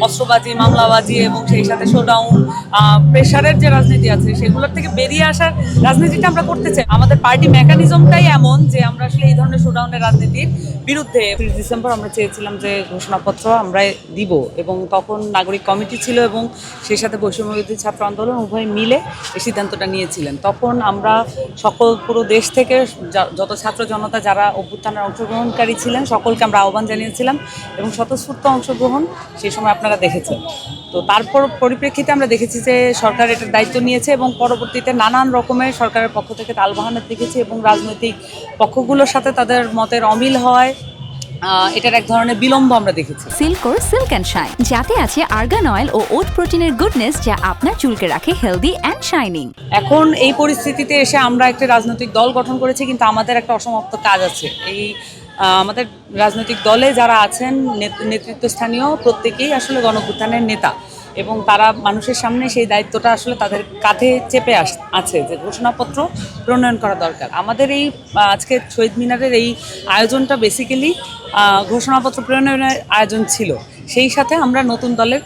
অস্ত্রবাজি, মামলাবাজি এবং সেই সাথে শোডাউন, প্রেশারের যে রাজনীতি আছে সেগুলোর থেকে বেরিয়ে আসার রাজনীতিটা আমরা করতে চাই। আমাদের পার্টি মেকানিজমটাই এমন যে আমরা আসলে এই ধরনের শোডাউনের রাজনীতির বিরুদ্ধে। 30 ডিসেম্বর আমরা চেয়েছিলাম যে ঘোষণাপত্র আমরা দিব, এবং তখন নাগরিক কমিটি ছিল এবং সেই সাথে বৈষম্যবিরোধী ছাত্র আন্দোলন উভয় মিলে এই সিদ্ধান্তটা নিয়েছিলেন। তখন আমরা পুরো দেশ থেকে যত ছাত্র জনতা যারা অভ্যুত্থানের অংশগ্রহণকারী ছিলেন সকলকে আমরা আহ্বান জানিয়েছিলাম এবং স্বতঃস্ফূর্ত অংশগ্রহণ সেই সময় আপনারা দেখেছেন। তো তারপর পরিপ্রেক্ষিতে আমরা দেখেছি যে সরকার এটার দায়িত্ব নিয়েছে এবং পরবর্তীতে নানান রকমের সরকারের পক্ষ থেকে তালবাহানা দেখেছি এবং রাজনৈতিক পক্ষগুলোর সাথে তাদের মতের অমিল হয়, এটার এক ধরনের বিলম্ব আমরা দেখেছি। সিল্কোর সিল্ক অ্যান্ড শাইন, যাতে আছে আর্গান অয়েল ও ওট প্রোটিনের গুডনেস, যা আপনার চুলকে রাখে হেলদি অ্যান্ড শাইনিং। এখন এই পরিস্থিতিতে এসে আমরা একটা রাজনৈতিক দল গঠন করেছি, কিন্তু আমাদের একটা অসমাপ্ত কাজ আছে। আমাদের রাজনৈতিক দলে যারা আছেন নেতৃত্বস্থানীয় প্রত্যেকেই আসলে গণঅভ্যুত্থানের নেতা, এবং তারা মানুষের সামনে সেই দায়িত্বটা আসলে তাদের কাঁধে চেপে আছে যে ঘোষণাপত্র প্রণয়ন করা দরকার। আমাদের এই আজকে শহীদ মিনারের এই আয়োজনটা বেসিক্যালি ঘোষণাপত্র প্রণয়নের আয়োজন ছিল। সেই সাথে আমরা নতুন দলের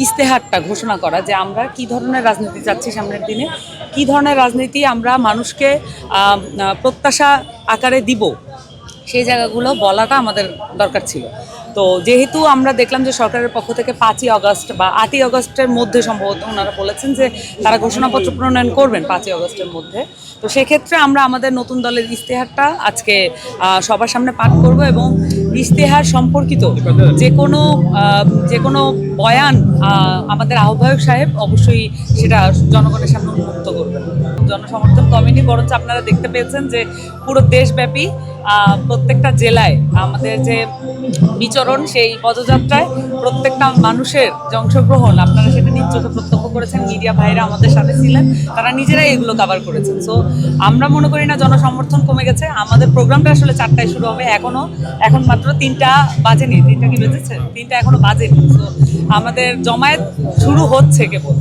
ইস্তেহারটা ঘোষণা করা যে আমরা কী ধরনের রাজনীতি চাচ্ছি সামনের দিনে, কী ধরনের রাজনীতি আমরা মানুষকে প্রত্যাশা আকারে দিব, সেই জায়গাগুলো বলাটা আমাদের দরকার ছিল। তো যেহেতু আমরা দেখলাম যে সরকারের পক্ষ থেকে 5ই আগস্ট বা 8ই আগস্টের মধ্যে সম্ভবত ওনারা বলেছেন যে তারা ঘোষণাপত্র প্রণয়ন করবেন 5ই আগস্টের মধ্যে, তো সেক্ষেত্রে আমরা আমাদের নতুন দলের ইস্তেহারটা আজকে সবার সামনে পাঠ করব এবং ইস্তেহার সম্পর্কিত যে কোনো বয়ান আমাদের আহ্বায়ক সাহেব অবশ্যই সেটা জনগণের সামনে উন্মুক্ত করবেন। জনসমর্থন কমিটি বরঞ্চ আপনারা দেখতে পেয়েছেন যে পুরো দেশব্যাপী প্রত্যেকটা জেলায় আমাদের যে বিচরণ, সেই পদযাত্রায় প্রত্যেকটা মানুষের যে অংশগ্রহণ আপনারা সেটা নিজ চোখে প্রত্যক্ষ করেছেন। মিডিয়া ভাইরা আমাদের সাথে ছিলেন, তারা নিজেরাই এগুলো কভার করেছেন। সো আমরা মনে করি না জনসমর্থন কমে গেছে। আমাদের প্রোগ্রামটা আসলে 4টায় শুরু হবে, এখন মাত্র 3টা বাজেনি। 3টা কি বেজেছে? 3টা এখনো বাজেনি। সো আমাদের জমায়েত শুরু হচ্ছে কেবল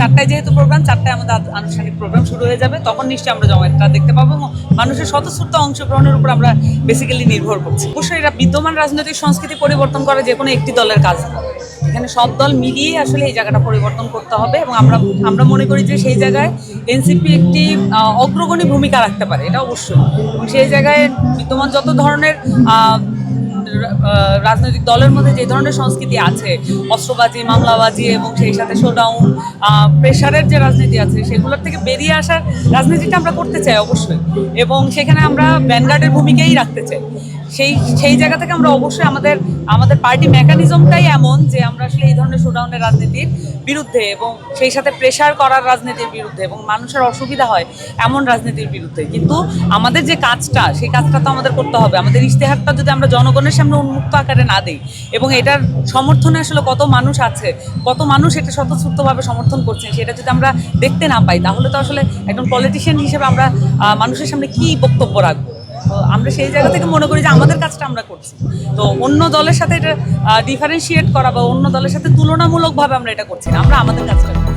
4টায়, যেহেতু প্রোগ্রাম 4টায় আমাদের আনুষ্ঠানিক প্রোগ্রাম শুরু হয়ে যাবে, তখন নিশ্চয়ই আমরা জমায়েতটা দেখতে পাবো এবং মানুষের স্বতঃস্ফূর্ত অংশগ্রহণের উপর আমরা বেসিক্যালি নির্ভর করছি। অবশ্যই এটা বিদ্যমান রাজনৈতিক সংস্কৃতি পরিবর্তন করা যে কোনো একটি দলের কাজ না, এখানে সব দল মিলিয়ে আসলে এই জায়গাটা পরিবর্তন করতে হবে এবং আমরা মনে করি যে সেই জায়গায় এনসিপি একটি অগ্রগণী ভূমিকা রাখতে পারে, এটা অবশ্যই। এবং সেই জায়গায় বিদ্যমান যত ধরনের রাজনৈতিক দলের মধ্যে যে ধরনের সংস্কৃতি আছে, অস্ত্রবাজি, মামলাবাজি এবং সেই সাথে শোডাউন, প্রেশারের যে রাজনীতি আছে সেগুলোর থেকে বেরিয়ে আসার রাজনীতিটা আমরা করতে চাই অবশ্যই, এবং সেখানে আমরা ভ্যানগার্ডের ভূমিকাই রাখতে চাই। সেই জায়গা থেকে আমরা অবশ্যই আমাদের পার্টি মেকানিজমটাই এমন যে আমরা আসলে এই ধরনের শোডাউনের রাজনীতির বিরুদ্ধে এবং সেই সাথে প্রেশার করার রাজনীতির বিরুদ্ধে এবং মানুষের অসুবিধা হয় এমন রাজনীতির বিরুদ্ধে। কিন্তু আমাদের যে কাজটা, সেই কাজটা তো আমাদের করতে হবে। আমাদের ইশতেহারটা যদি আমরা জনগণের সামনে উন্মুক্ত আকারে না দিই এবং এটার সমর্থনে আসলে কত মানুষ আছে, কত মানুষ এটা স্বতঃস্ফূর্তভাবে সমর্থন করছেন, সেটা যদি আমরা দেখতে না পাই, তাহলে তো আসলে একজন পলিটিশিয়ান হিসেবে আমরা মানুষের সামনে কী বক্তব্য রাখবো। তো আমরা সেই জায়গা থেকে মনে করি যে আমাদের কাজটা আমরা করছি। তো অন্য দলের সাথে এটা ডিফারেন্সিয়েট করা বা অন্য দলের সাথে তুলনামূলকভাবে আমরা এটা করছি না, আমরা আমাদের কাজটা করছি।